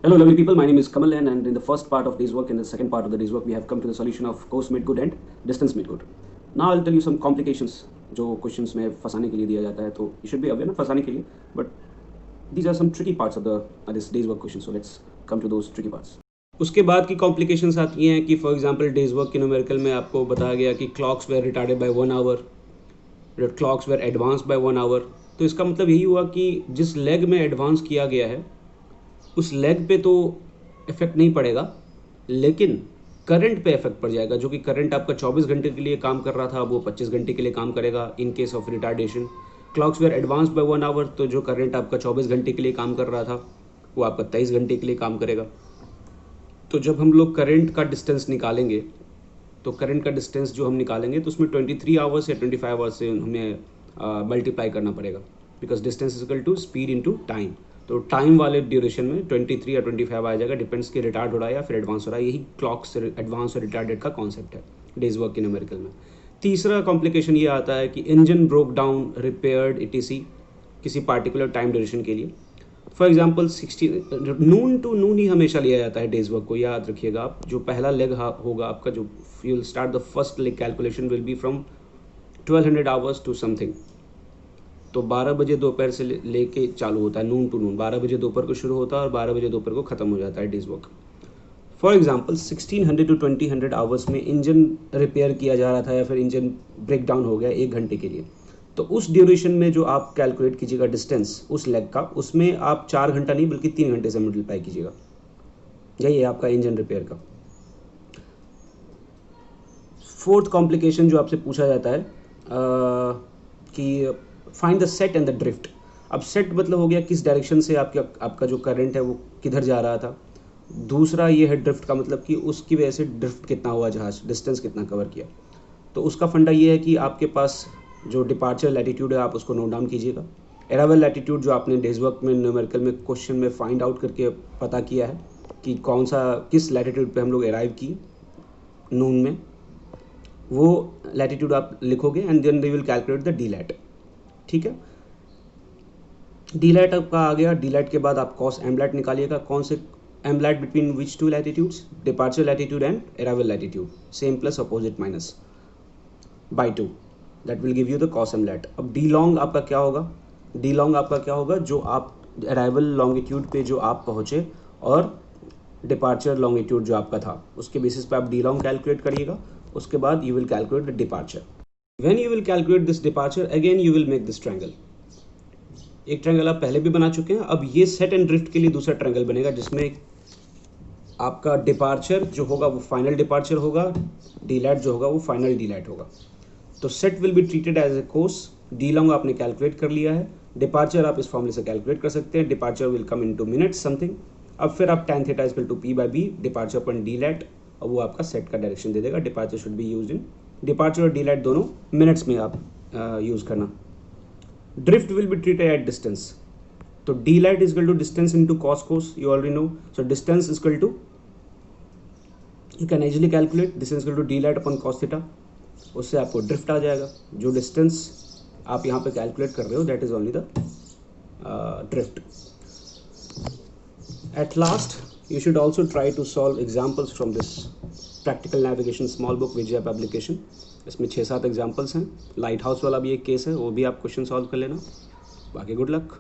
Hello lovely people, my name is Kamal and in the first part of day's work, in the second part of the day's work, we have come to the solution of course made good and distance made good. Now I'll tell you some complications जो questions में फंसाने के लिए दिया जाता है, तो you should be aware ना फंसाने के लिए, but these are some tricky parts of the this day's work question, so let's come to those tricky parts. उसके बाद की कॉम्प्लिकेशंस आती हैं कि फॉर एग्जांपल डेज वर्क के न्यूमेरिकल में आपको बताया गया कि clocks were retarded by 1 hour, clocks were advance by 1 hour. तो इसका मतलब यही हुआ कि जिस लेग में एडवांस किया गया है उस लेग पे तो इफेक्ट नहीं पड़ेगा, लेकिन करंट पे इफेक्ट पड़ जाएगा. जो कि करंट आपका 24 घंटे के लिए काम कर रहा था वो 25 घंटे के लिए काम करेगा in case of retardation. Clocks were advance by 1 hour, तो जो करंट आपका 24 घंटे के लिए काम कर रहा था वो आपका 23 घंटे के लिए काम करेगा. तो जब हम लोग करंट का डिस्टेंस निकालेंगे तो करंट का डिस्टेंस जो हम निकालेंगे तो उसमें 23 आवर्स या 25 आवर्स से हमें मल्टीप्लाई करना पड़ेगा, because distance is equal to speed into time. तो टाइम वाले ड्यूरेशन में 23 या 25 आ जाएगा, डिपेंड्स कि रिटार्ड हो रहा है या फिर एडवांस हो रहा है. यही क्लॉक से एडवांस और रिटार्डेड का कॉन्सेप्ट है डेज वर्क के न्यूमेरिकल में. तीसरा कॉम्प्लिकेशन ये आता है कि engine broke down, repaired etc. किसी पार्टिकुलर टाइम ड्यूरेशन के लिए. फॉर एग्जाम्पल 16 नून टू नून ही हमेशा लिया जाता है डेज वर्क को, याद रखिएगा आप. जो पहला लेग होगा आपका, जो you will start the first leg calculation will be from 1200 hours to something. तो 12 बजे दोपहर से लेके चालू होता है नून टू नून. 12 बजे दोपहर को शुरू होता है और 12 बजे दोपहर को ख़त्म हो जाता है days work. For example 1600 to 2000 hours में इंजन रिपेयर किया जा रहा था या फिर इंजन ब्रेक डाउन हो गया 1 घंटे के लिए. तो उस ड्यूरेशन में जो आप कैलकुलेट कीजिएगा डिस्टेंस उस लेग का, उसमें आप 4 घंटा नहीं बल्कि 3 घंटे से मल्टीप्लाई कीजिएगा. यही है आपका इंजन रिपेयर का. फोर्थ कॉम्प्लिकेशन जो आपसे पूछा जाता है कि find the set and the drift. अब सेट मतलब हो गया किस डायरेक्शन से आपका जो करंट है वो किधर जा रहा था. दूसरा ये है ड्रिफ्ट का मतलब कि उसकी वजह से ड्रिफ्ट कितना हुआ जहाज, डिस्टेंस कितना कवर किया. तो उसका फंडा ये है कि आपके पास जो डिपार्चर लैटिट्यूड है आप उसको नोट डाउन कीजिएगा. अराइवल लैटिट्यूड जो आपने डेज वर्क में न्यूमेरिकल में क्वेश्चन में फाइंड आउट करके पता किया है कि कौन सा किस लैटिट्यूड पे हम लोग अराइव किए नून में, वो लैटिट्यूड आप लिखोगे and then they will calculate the D lat. ठीक है, डी लैट आपका आ गया. डी लैट के बाद आप कॉस एम लैट निकालिएगा. कौन से M lat between which two latitudes, departure latitude and arrival latitude, same plus opposite minus by 2, that will give you the cos M lat. अब D long आपका क्या होगा, डी लॉन्ग आपका क्या होगा, जो आप अराइवल लॉन्गिट्यूड पे जो आप पहुँचे और डिपार्चर लॉन्गिट्यूड जो आपका था उसके बेसिस पे आप डी लॉन्ग कैलकुलेट करिएगा. उसके बाद you will calculate the departure. When you will calculate this departure, again you will make this triangle. एक ट्रायंगल आप पहले भी बना चुके हैं. अब ये सेट एंड ड्रिफ्ट के लिए दूसरा ट्रायंगल बनेगा जिसमें आपका डिपार्चर जो होगा वो फाइनल डिपार्चर होगा, डी लैट जो होगा वो फाइनल डी लैट होगा. तो set will be treated as a cos. D long आपने कैलकुलेट कर लिया है. डिपार्चर आप इस फॉर्मूले से कैलकुलेट कर सकते हैं. Departure will come into minutes something. अब फिर आप tan theta equal to P by B departure upon D lat, और वो आपका सेट का डायरेक्शन दे देगा. Departure should be use in, departure और डी लैट दोनों मिनट्स में आप यूज़ करना. Drift will be treated at distance. तो D lat is equal to distance into cos cos, you already know. So distance is equal to, you can easily calculate distance equal to D lat upon cos theta. उससे आपको drift आ जाएगा. जो distance आप यहाँ पे calculate कर रहे हो that is only the drift. At last you should also try to solve examples from this practical navigation small book Vijay publication. इसमें 6-7 एग्जाम्पल्स हैं. लाइट हाउस वाला भी एक केस है, वो भी आप क्वेश्चन सॉल्व कर लेना. बाकी गुड लक.